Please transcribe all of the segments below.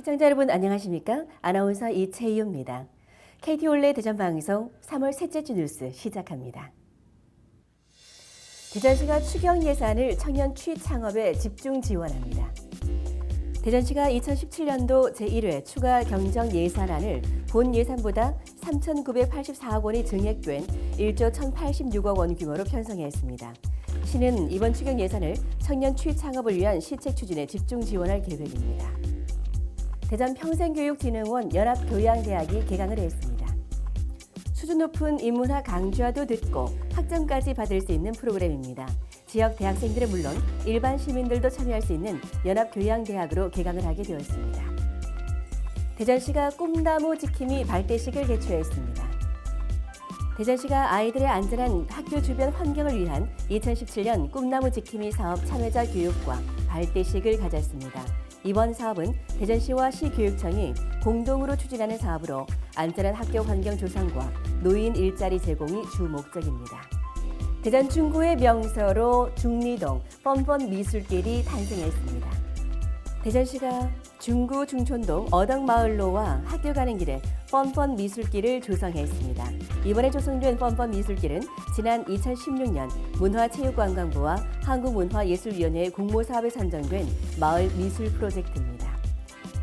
시청자 여러분 안녕하십니까? 아나운서 이채희입니다. KT 올레 대전 방송 3월 셋째 주 뉴스 시작합니다. 대전시가 추경 예산을 청년 취창업에 집중 지원합니다. 대전시가 2017년도 제1회 추가 경정 예산안을 본 예산보다 3,984억 원이 증액된 1조 1,086억 원 규모로 편성했습니다. 시는 이번 추경 예산을 청년 취창업을 위한 시책 추진에 집중 지원할 계획입니다. 대전 평생교육진흥원 연합교양대학이 개강을 했습니다. 수준 높은 인문학 강좌도 듣고 학점까지 받을 수 있는 프로그램입니다. 지역 대학생들은 물론 일반 시민들도 참여할 수 있는 연합교양대학으로 개강을 하게 되었습니다. 대전시가 꿈나무 지킴이 발대식을 개최했습니다. 대전시가 아이들의 안전한 학교 주변 환경을 위한 2017년 꿈나무 지킴이 사업 참여자 교육과 발대식을 가졌습니다. 이번 사업은 대전시와 시교육청이 공동으로 추진하는 사업으로 안전한 학교 환경 조성과 노인 일자리 제공이 주 목적입니다. 대전 중구의 명소로 중리동 뻔뻔 미술길이 탄생했습니다. 대전시가 중구 중촌동 어덕마을로와 학교 가는 길에 뻔뻔 미술길을 조성했습니다. 이번에 조성된 뻔뻔 미술길은 지난 2016년 문화체육관광부와 한국문화예술위원회 공모사업에 선정된 마을 미술 프로젝트입니다.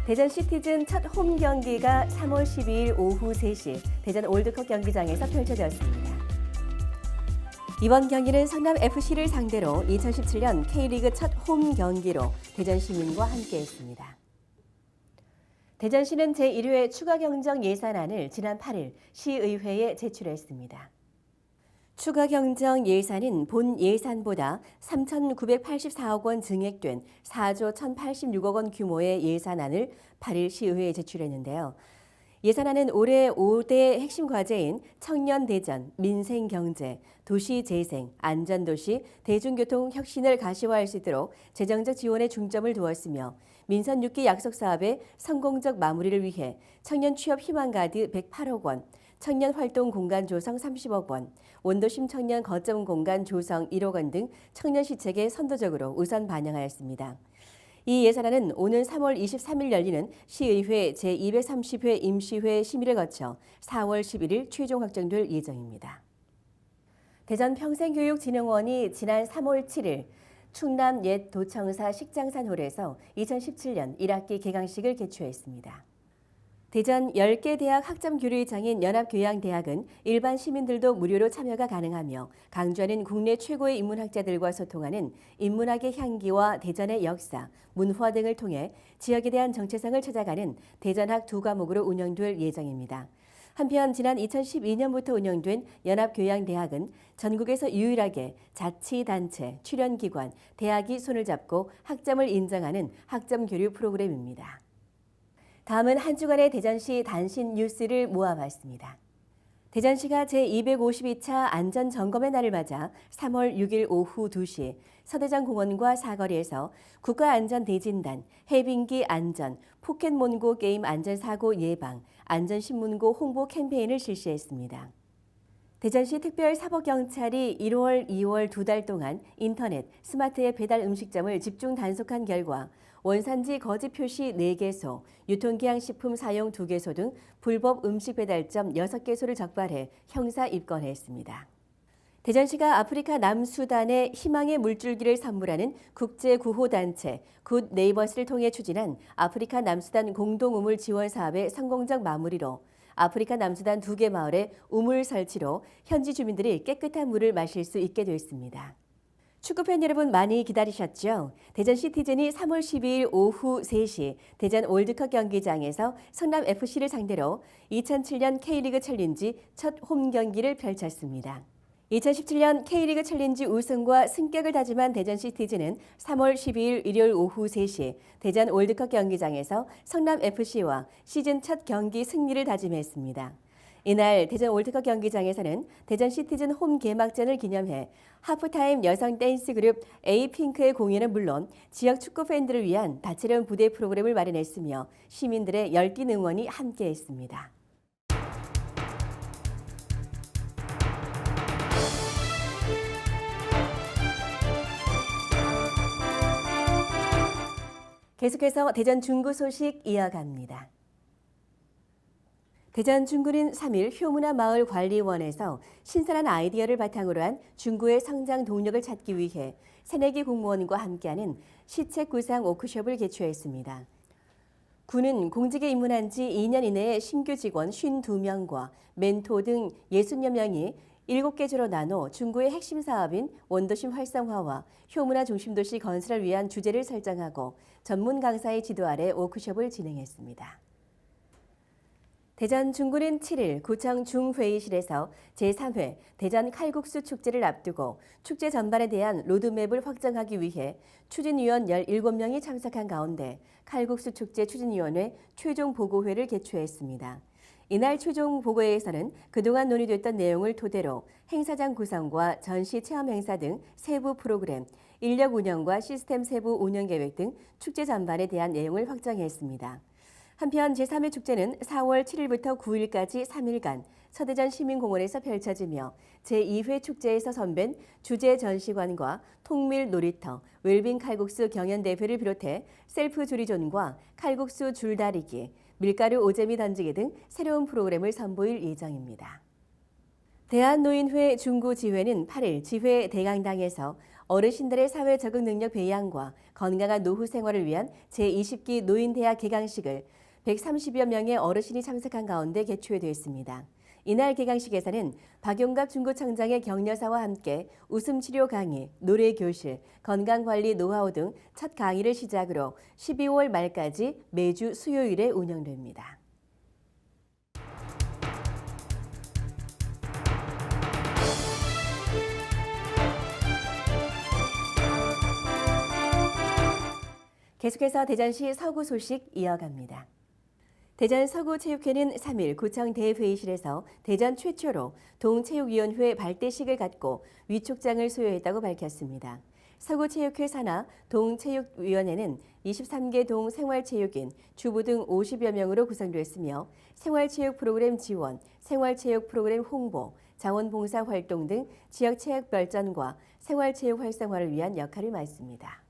대전 시티즌 첫 홈 경기가 3월 12일 오후 3시 대전 올드컵 경기장에서 펼쳐졌습니다. 이번 경기는 성남FC를 상대로 2017년 K리그 첫 홈 경기로 대전 시민과 함께했습니다. 대전시는 제1회 추가 경정 예산안을 지난 8일 시의회에 제출했습니다. 추가 경정 예산은 본 예산보다 3,984억 원 증액된 4조 1,086억 원 규모의 예산안을 8일 시의회에 제출했는데요. 예산안은 올해 5대 핵심 과제인 청년 대전, 민생경제, 도시재생, 안전도시, 대중교통 혁신을 가시화할 수 있도록 재정적 지원에 중점을 두었으며 민선 6기 약속 사업의 성공적 마무리를 위해 청년 취업 희망가드 108억 원, 청년 활동 공간 조성 30억 원, 원도심 청년 거점 공간 조성 1억 원 등 청년 시책에 선도적으로 우선 반영하였습니다. 이 예산안은 오는 3월 23일 열리는 시의회 제230회 임시회 심의를 거쳐 4월 11일 최종 확정될 예정입니다. 대전 평생교육진흥원이 지난 3월 7일 충남 옛 도청사 식장산홀에서 2017년 1학기 개강식을 개최했습니다. 대전 10개 대학 학점 교류장인 연합교양대학은 일반 시민들도 무료로 참여가 가능하며 강좌는 국내 최고의 인문학자들과 소통하는 인문학의 향기와 대전의 역사, 문화 등을 통해 지역에 대한 정체성을 찾아가는 대전학 두 과목으로 운영될 예정입니다. 한편 지난 2012년부터 운영된 연합교양대학은 전국에서 유일하게 자치단체, 출연기관, 대학이 손을 잡고 학점을 인정하는 학점 교류 프로그램입니다. 다음은 한 주간의 대전시 단신 뉴스를 모아봤습니다. 대전시가 제252차 안전점검의 날을 맞아 3월 6일 오후 2시 서대장공원과 사거리에서 국가안전대진단, 해빙기 안전, 포켓몬고 게임 안전사고 예방, 안전신문고 홍보 캠페인을 실시했습니다. 대전시 특별사법경찰이 1월, 2월 2달 동안 인터넷, 스마트 앱 배달 음식점을 집중 단속한 결과 원산지 거짓 표시 4개소, 유통기한식품 사용 2개소 등 불법 음식 배달점 6개소를 적발해 형사 입건했습니다. 대전시가 아프리카 남수단에 희망의 물줄기를 선물하는 국제구호단체 굿 네이버스를 통해 추진한 아프리카 남수단 공동우물 지원 사업의 성공적 마무리로 아프리카 남수단 2개 마을에 우물 설치로 현지 주민들이 깨끗한 물을 마실 수 있게 됐습니다. 축구팬 여러분 많이 기다리셨죠? 대전 시티즌이 3월 12일 오후 3시 대전 올드컵 경기장에서 성남FC를 상대로 2007년 K리그 챌린지 첫 홈 경기를 펼쳤습니다. 2017년 K리그 챌린지 우승과 승격을 다짐한 대전 시티즌은 3월 12일 일요일 오후 3시 대전 올드컵 경기장에서 성남FC와 시즌 첫 경기 승리를 다짐했습니다. 이날 대전 올드컵 경기장에서는 대전 시티즌 홈 개막전을 기념해 하프타임 여성 댄스 그룹 에이핑크의 공연은 물론 지역 축구 팬들을 위한 다채로운 무대 프로그램을 마련했으며 시민들의 열띤 응원이 함께했습니다. 계속해서 대전 중구 소식 이어갑니다. 대전 중구는 3일 효문화마을관리원에서 신선한 아이디어를 바탕으로 한 중구의 성장 동력을 찾기 위해 새내기 공무원과 함께하는 시책 구상 워크숍을 개최했습니다. 군은 공직에 입문한 지 2년 이내에 신규 직원 52명과 멘토 등 60여 명이 7개 주로 나눠 중구의 핵심 사업인 원도심 활성화와 효문화 중심도시 건설을 위한 주제를 설정하고 전문 강사의 지도 아래 워크숍을 진행했습니다. 대전 중구는 7일 구청 중회의실에서 제3회 대전 칼국수 축제를 앞두고 축제 전반에 대한 로드맵을 확정하기 위해 추진위원 17명이 참석한 가운데 칼국수 축제 추진위원회 최종 보고회를 개최했습니다. 이날 최종 보고회에서는 그동안 논의됐던 내용을 토대로 행사장 구성과 전시 체험 행사 등 세부 프로그램, 인력 운영과 시스템 세부 운영 계획 등 축제 전반에 대한 내용을 확정했습니다. 한편 제3회 축제는 4월 7일부터 9일까지 3일간 서대전 시민공원에서 펼쳐지며 제2회 축제에서 선밴 주제 전시관과 통밀 놀이터, 웰빙 칼국수 경연대회를 비롯해 셀프 조리존과 칼국수 줄다리기, 밀가루 오재미 던지기 등 새로운 프로그램을 선보일 예정입니다. 대한노인회 중구지회는 8일 지회 대강당에서 어르신들의 사회 적응 능력 배양과 건강한 노후 생활을 위한 제20기 노인대학 개강식을 130여 명의 어르신이 참석한 가운데 개최됐습니다. 이날 개강식에서는 박용갑 중구청장의 격려사와 함께 웃음치료 강의, 노래교실, 건강관리 노하우 등 첫 강의를 시작으로 12월 말까지 매주 수요일에 운영됩니다. 계속해서 대전시 서구 소식 이어갑니다. 대전 서구체육회는 3일 구청 대회의실에서 대전 최초로 동체육위원회 발대식을 갖고 위촉장을 수여했다고 밝혔습니다. 서구체육회 산하 동체육위원회는 23개 동생활체육인, 주부 등 50여 명으로 구성됐으며 생활체육 프로그램 지원, 생활체육 프로그램 홍보, 자원봉사 활동 등 지역체육 발전과 생활체육 활성화를 위한 역할을 맡습니다.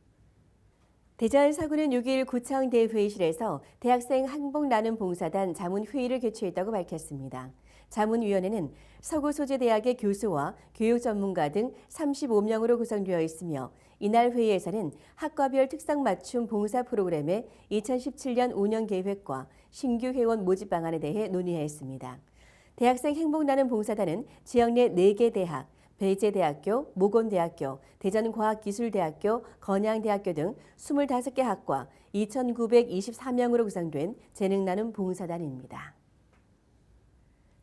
대전 서구는 6일 구청 대회의실에서 대학생 한복 나눔 봉사단 자문회의를 개최했다고 밝혔습니다. 자문위원회는 서구 소재대학의 교수와 교육 전문가 등 35명으로 구성되어 있으며 이날 회의에서는 학과별 특성 맞춤 봉사 프로그램의 2017년 운영 계획과 신규 회원 모집 방안에 대해 논의했습니다. 대학생 행복 나눔 봉사단은 지역 내 4개 대학, 배재대학교, 모건대학교, 대전과학기술대학교, 건양대학교 등 25개 학과 2,924명으로 구성된 재능나눔 봉사단입니다.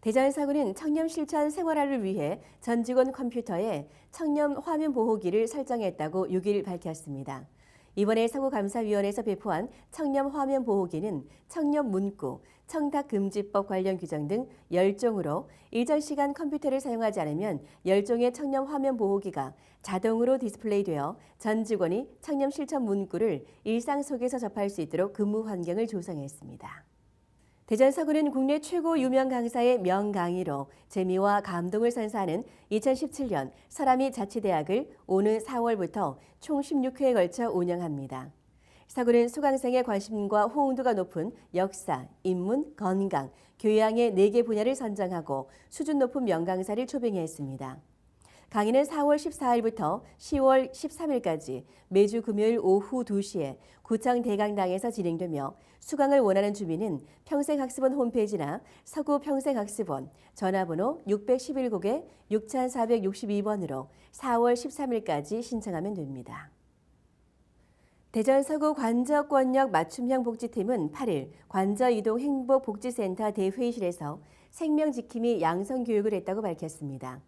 대전 서구는 청렴 실천 생활화를 위해 전 직원 컴퓨터에 청렴 화면 보호기를 설정했다고 6일 밝혔습니다. 이번에 서구감사위원회에서 배포한 청렴 화면 보호기는 청렴 문구, 청탁금지법 관련 규정 등 10종으로 일정 시간 컴퓨터를 사용하지 않으면 10종의 청렴 화면 보호기가 자동으로 디스플레이되어 전 직원이 청렴 실천 문구를 일상 속에서 접할 수 있도록 근무 환경을 조성했습니다. 대전 서구는 국내 최고 유명 강사의 명강의로 재미와 감동을 선사하는 2017년 서라미 자치대학을 오는 4월부터 총 16회에 걸쳐 운영합니다. 서구는 수강생의 관심과 호응도가 높은 역사, 인문, 건강, 교양의 4개 분야를 선정하고 수준 높은 명강사를 초빙했습니다. 강의는 4월 14일부터 10월 13일까지 매주 금요일 오후 2시에 구청 대강당에서 진행되며 수강을 원하는 주민은 평생학습원 홈페이지나 서구평생학습원 전화번호 611국에 6462번으로 4월 13일까지 신청하면 됩니다. 대전 서구 관저권역 맞춤형 복지팀은 8일 관저이동 행복복지센터 대회의실에서 생명지킴이 양성교육을 했다고 밝혔습니다.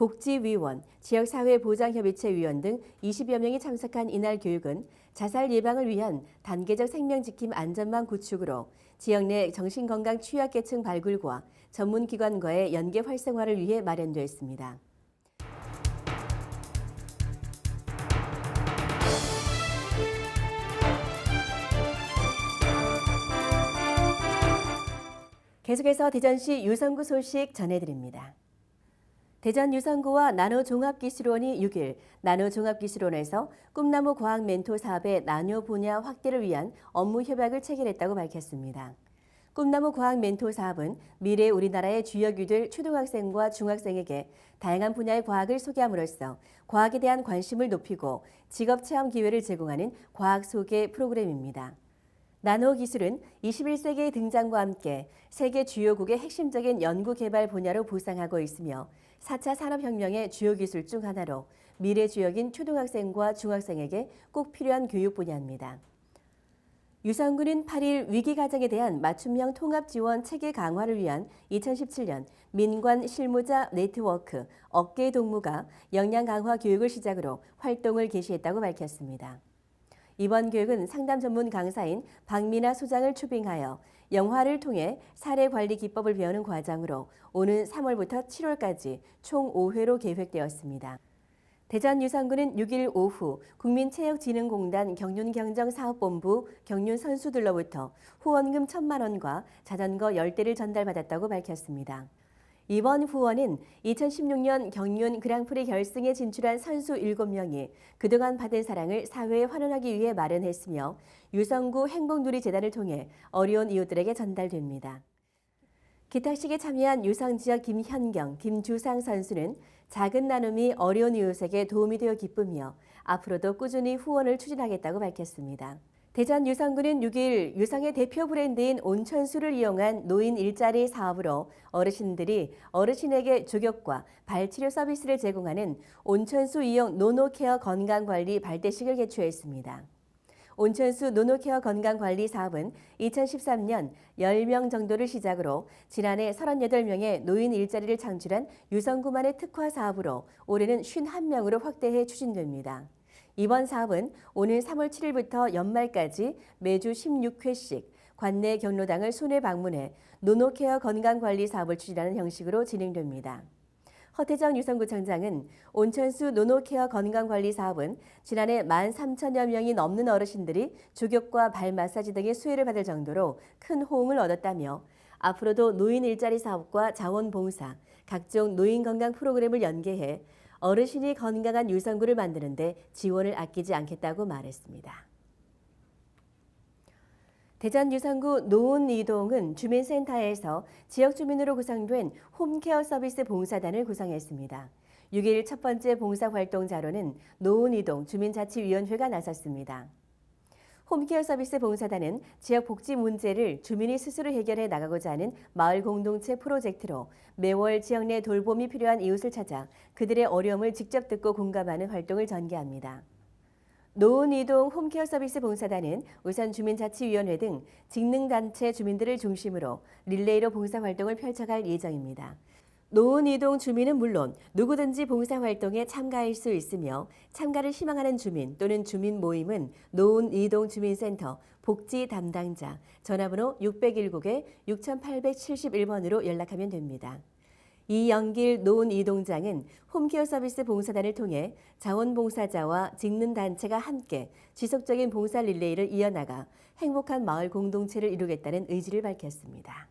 복지위원, 지역사회보장협의체 위원 등 20여 명이 참석한 이날 교육은 자살 예방을 위한 단계적 생명지킴 안전망 구축으로 지역 내 정신건강 취약계층 발굴과 전문기관과의 연계 활성화를 위해 마련됐습니다. 계속해서 대전시 유성구 소식 전해드립니다. 대전 유성구와 나노종합기술원이 6일 나노종합기술원에서 꿈나무 과학 멘토 사업의 나노 분야 확대를 위한 업무 협약을 체결했다고 밝혔습니다. 꿈나무 과학 멘토 사업은 미래 우리나라의 주역이 될 초등학생과 중학생에게 다양한 분야의 과학을 소개함으로써 과학에 대한 관심을 높이고 직업 체험 기회를 제공하는 과학 소개 프로그램입니다. 나노 기술은 21세기의 등장과 함께 세계 주요국의 핵심적인 연구 개발 분야로 부상하고 있으며 4차 산업혁명의 주요 기술 중 하나로 미래 주역인 초등학생과 중학생에게 꼭 필요한 교육 분야입니다. 유성구는 8일 위기 가정에 대한 맞춤형 통합 지원 체계 강화를 위한 2017년 민관 실무자 네트워크 어깨 동무가 역량 강화 교육을 시작으로 활동을 개시했다고 밝혔습니다. 이번 교육은 상담 전문 강사인 박미나 소장을 초빙하여 영화를 통해 사례 관리 기법을 배우는 과정으로 오는 3월부터 7월까지 총 5회로 계획되었습니다. 대전 유성구는 6일 오후 국민체육진흥공단 경륜경정사업본부 경륜 선수들로부터 후원금 1,000만 원과 자전거 10대를 전달받았다고 밝혔습니다. 이번 후원은 2016년 경륜 그랑프리 결승에 진출한 선수 7명이 그동안 받은 사랑을 사회에 환원하기 위해 마련했으며 유성구 행복누리재단을 통해 어려운 이웃들에게 전달됩니다. 기탁식에 참여한 유성 지역 김현경, 김주상 선수는 작은 나눔이 어려운 이웃에게 도움이 되어 기쁘며 앞으로도 꾸준히 후원을 추진하겠다고 밝혔습니다. 대전 유성구는 6일 유성의 대표 브랜드인 온천수를 이용한 노인 일자리 사업으로 어르신들이 어르신에게 족욕과 발치료 서비스를 제공하는 온천수 이용 노노케어 건강관리 발대식을 개최했습니다. 온천수 노노케어 건강관리 사업은 2013년 10명 정도를 시작으로 지난해 38명의 노인 일자리를 창출한 유성구만의 특화 사업으로 올해는 51명으로 확대해 추진됩니다. 이번 사업은 오는 3월 7일부터 연말까지 매주 16회씩 관내 경로당을 순회 방문해 노노케어 건강관리 사업을 추진하는 형식으로 진행됩니다. 허태정 유성구청장은 온천수 노노케어 건강관리 사업은 지난해 13,000여 명이 넘는 어르신들이 족욕과 발 마사지 등의 수혜를 받을 정도로 큰 호응을 얻었다며 앞으로도 노인 일자리 사업과 자원봉사, 각종 노인 건강 프로그램을 연계해 어르신이 건강한 유성구를 만드는 데 지원을 아끼지 않겠다고 말했습니다. 대전 유성구 노은이동은 주민센터에서 지역 주민으로 구성된 홈케어 서비스 봉사단을 구성했습니다. 6일 첫 번째 봉사활동자로는 노은이동 주민자치위원회가 나섰습니다. 홈케어 서비스 봉사단은 지역 복지 문제를 주민이 스스로 해결해 나가고자 하는 마을 공동체 프로젝트로 매월 지역 내 돌봄이 필요한 이웃을 찾아 그들의 어려움을 직접 듣고 공감하는 활동을 전개합니다. 노은이동 홈케어 서비스 봉사단은 우선 주민자치위원회 등 직능단체 주민들을 중심으로 릴레이로 봉사활동을 펼쳐갈 예정입니다. 노은이동 주민은 물론 누구든지 봉사활동에 참가할 수 있으며 참가를 희망하는 주민 또는 주민 모임은 노은이동 주민센터 복지 담당자 전화번호 619-6871번으로 연락하면 됩니다. 이영길 노은이동장은 홈케어 서비스 봉사단을 통해 자원봉사자와 직능단체가 함께 지속적인 봉사 릴레이를 이어나가 행복한 마을 공동체를 이루겠다는 의지를 밝혔습니다.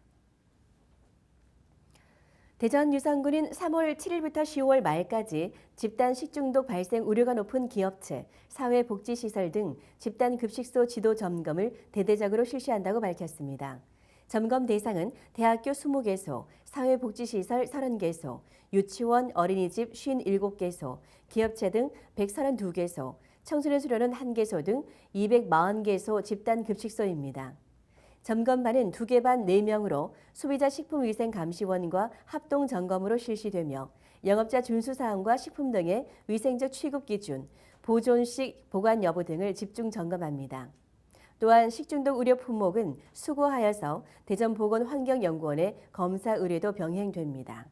대전 유성구는 3월 7일부터 10월 말까지 집단 식중독 발생 우려가 높은 기업체, 사회복지시설 등 집단 급식소 지도 점검을 대대적으로 실시한다고 밝혔습니다. 점검 대상은 대학교 20개소, 사회복지시설 30개소, 유치원, 어린이집 57개소, 기업체 등 132개소, 청소년 수련원 1개소 등 240개소 집단 급식소입니다. 점검반은 2개 반 4명으로 소비자 식품위생감시원과 합동 점검으로 실시되며 영업자 준수사항과 식품 등의 위생적 취급 기준, 보존식 보관 여부 등을 집중 점검합니다. 또한 식중독 우려 품목은 수거하여서 대전보건환경연구원의 검사 의뢰도 병행됩니다.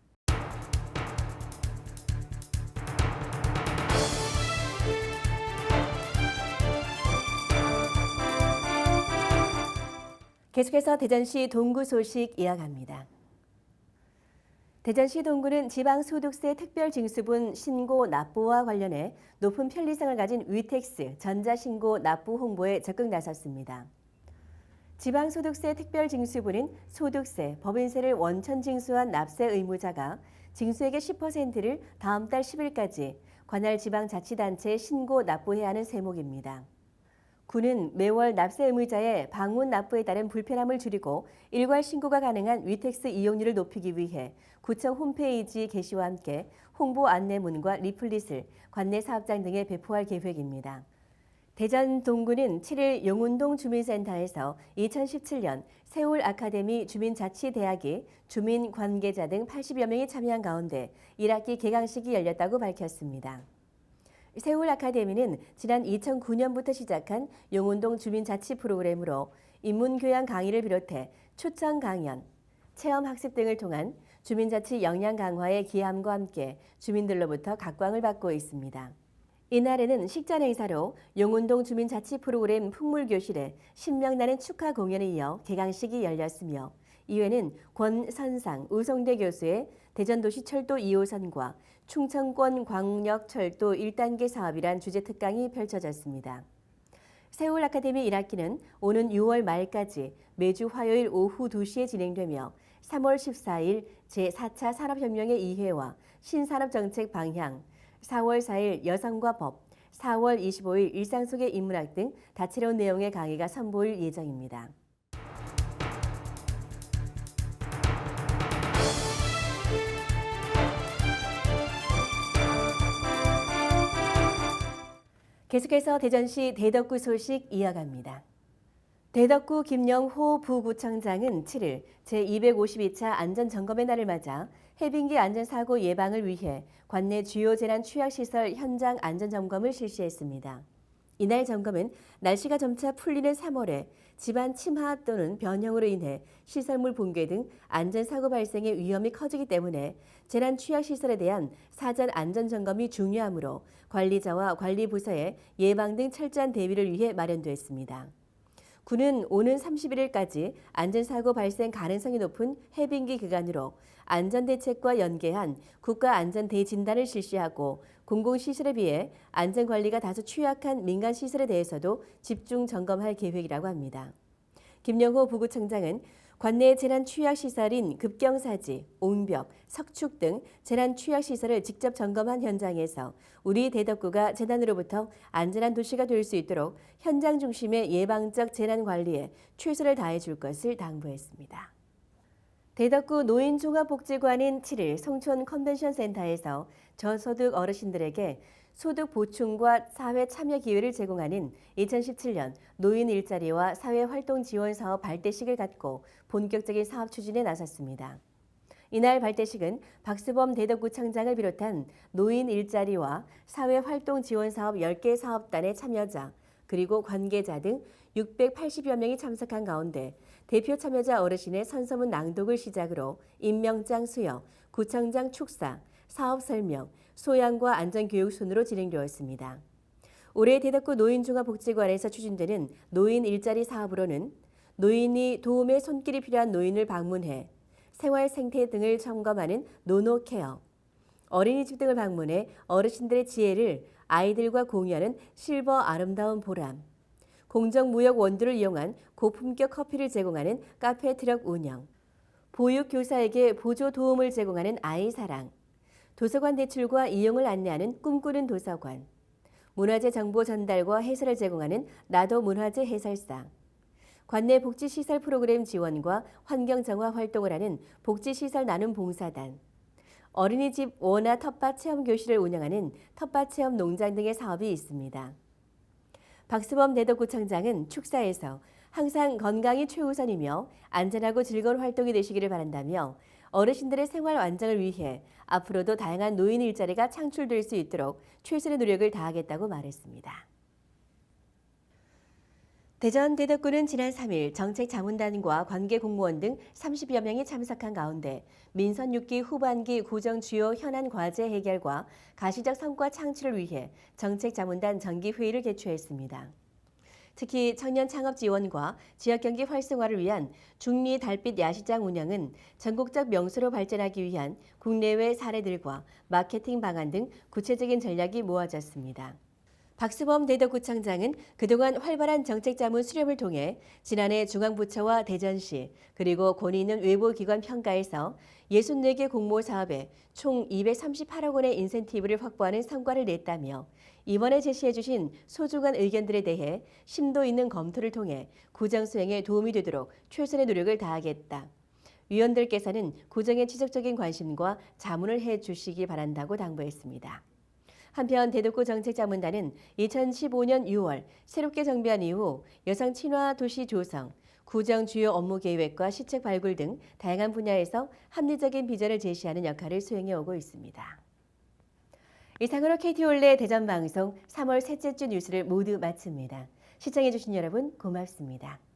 계속해서 대전시 동구 소식 이어갑니다. 대전시 동구는 지방소득세 특별징수분 신고 납부와 관련해 높은 편리성을 가진 위택스 전자신고 납부 홍보에 적극 나섰습니다. 지방소득세 특별징수분은 소득세, 법인세를 원천 징수한 납세 의무자가 징수액의 10%를 다음 달 10일까지 관할 지방자치단체에 신고 납부해야 하는 세목입니다. 구는 매월 납세 의무자의 방문 납부에 따른 불편함을 줄이고 일괄 신고가 가능한 위택스 이용률을 높이기 위해 구청 홈페이지 게시와 함께 홍보 안내문과 리플릿을 관내 사업장 등에 배포할 계획입니다. 대전 동구는 7일 용운동 주민센터에서 2017년 세울 아카데미 주민자치대학이 주민 관계자 등 80여 명이 참여한 가운데 1학기 개강식이 열렸다고 밝혔습니다. 세울 아카데미는 지난 2009년부터 시작한 용운동 주민자치 프로그램으로 인문교양 강의를 비롯해 초청 강연, 체험학습 등을 통한 주민자치 역량 강화에 기함과 함께 주민들로부터 각광을 받고 있습니다. 이날에는 식전 행사로 용운동 주민자치 프로그램 풍물교실에 신명나는 축하 공연에 이어 개강식이 열렸으며 이후에는 권선상 우성대 교수의 대전도시철도 2호선과 충청권 광역철도 1단계 사업이란 주제 특강이 펼쳐졌습니다. 세울 아카데미 1학기는 오는 6월 말까지 매주 화요일 오후 2시에 진행되며 3월 14일 제4차 산업혁명의 이해와 신산업정책 방향, 4월 4일 여성과 법, 4월 25일 일상 속의 인문학 등 다채로운 내용의 강의가 선보일 예정입니다. 계속해서 대전시 대덕구 소식 이어갑니다. 대덕구 김영호 부구청장은 7일 제252차 안전점검의 날을 맞아 해빙기 안전사고 예방을 위해 관내 주요 재난 취약시설 현장 안전점검을 실시했습니다. 이날 점검은 날씨가 점차 풀리는 3월에 집안 침하 또는 변형으로 인해 시설물 붕괴 등 안전사고 발생의 위험이 커지기 때문에 재난 취약시설에 대한 사전 안전점검이 중요하므로 관리자와 관리부서의 예방 등 철저한 대비를 위해 마련됐습니다. 구는 오는 31일까지 안전사고 발생 가능성이 높은 해빙기 구간으로 안전대책과 연계한 국가안전대진단을 실시하고 공공시설에 비해 안전관리가 다소 취약한 민간시설에 대해서도 집중 점검할 계획이라고 합니다. 김영호 부구청장은 관내 재난 취약시설인 급경사지, 옹벽, 석축 등 재난 취약시설을 직접 점검한 현장에서 우리 대덕구가 재난으로부터 안전한 도시가 될 수 있도록 현장 중심의 예방적 재난 관리에 최선을 다해 줄 것을 당부했습니다. 대덕구 노인종합복지관은 7일 송촌 컨벤션센터에서 저소득 어르신들에게 소득 보충과 사회 참여 기회를 제공하는 2017년 노인 일자리와 사회활동 지원 사업 발대식을 갖고 본격적인 사업 추진에 나섰습니다. 이날 발대식은 박수범 대덕구청장을 비롯한 노인 일자리와 사회활동 지원 사업 10개 사업단의 참여자 그리고 관계자 등 680여 명이 참석한 가운데 대표 참여자 어르신의 선서문 낭독을 시작으로 임명장 수여, 구청장 축사, 사업 설명, 소양과 안전교육 순으로 진행되었습니다. 올해 대덕구 노인종합복지관에서 추진되는 노인 일자리 사업으로는 노인이 도움의 손길이 필요한 노인을 방문해 생활 생태 등을 점검하는 노노케어, 어린이집 등을 방문해 어르신들의 지혜를 아이들과 공유하는 실버 아름다운 보람, 공정무역 원두를 이용한 고품격 커피를 제공하는 카페 트럭 운영, 보육교사에게 보조 도움을 제공하는 아이사랑, 도서관 대출과 이용을 안내하는 꿈꾸는 도서관, 문화재 정보 전달과 해설을 제공하는 나도 문화재 해설사, 관내 복지시설 프로그램 지원과 환경정화 활동을 하는 복지시설 나눔 봉사단, 어린이집 원화 텃밭 체험 교실을 운영하는 텃밭 체험 농장 등의 사업이 있습니다. 박수범 대덕구청장은 축사에서 항상 건강이 최우선이며 안전하고 즐거운 활동이 되시기를 바란다며 어르신들의 생활 안정을 위해 앞으로도 다양한 노인 일자리가 창출될 수 있도록 최선의 노력을 다하겠다고 말했습니다. 대전 대덕구는 지난 3일 정책자문단과 관계 공무원 등 30여 명이 참석한 가운데 민선 6기 후반기 구정 주요 현안 과제 해결과 가시적 성과 창출을 위해 정책자문단 정기회의를 개최했습니다. 특히 청년 창업 지원과 지역 경기 활성화를 위한 중리 달빛 야시장 운영은 전국적 명소로 발전하기 위한 국내외 사례들과 마케팅 방안 등 구체적인 전략이 모아졌습니다. 박수범 대덕구청장은 그동안 활발한 정책자문 수렴을 통해 지난해 중앙부처와 대전시 그리고 권위 있는 외부기관 평가에서 64개 공모 사업에 총 238억 원의 인센티브를 확보하는 성과를 냈다며 이번에 제시해 주신 소중한 의견들에 대해 심도 있는 검토를 통해 구정 수행에 도움이 되도록 최선의 노력을 다하겠다. 위원들께서는 구정에 지속적인 관심과 자문을 해 주시기 바란다고 당부했습니다. 한편 대덕구 정책자문단은 2015년 6월 새롭게 정비한 이후 여성 친화 도시 조성, 구정 주요 업무 계획과 시책 발굴 등 다양한 분야에서 합리적인 비전을 제시하는 역할을 수행해 오고 있습니다. 이상으로 KT올레 대전방송 3월 셋째 주 뉴스를 모두 마칩니다. 시청해주신 여러분 고맙습니다.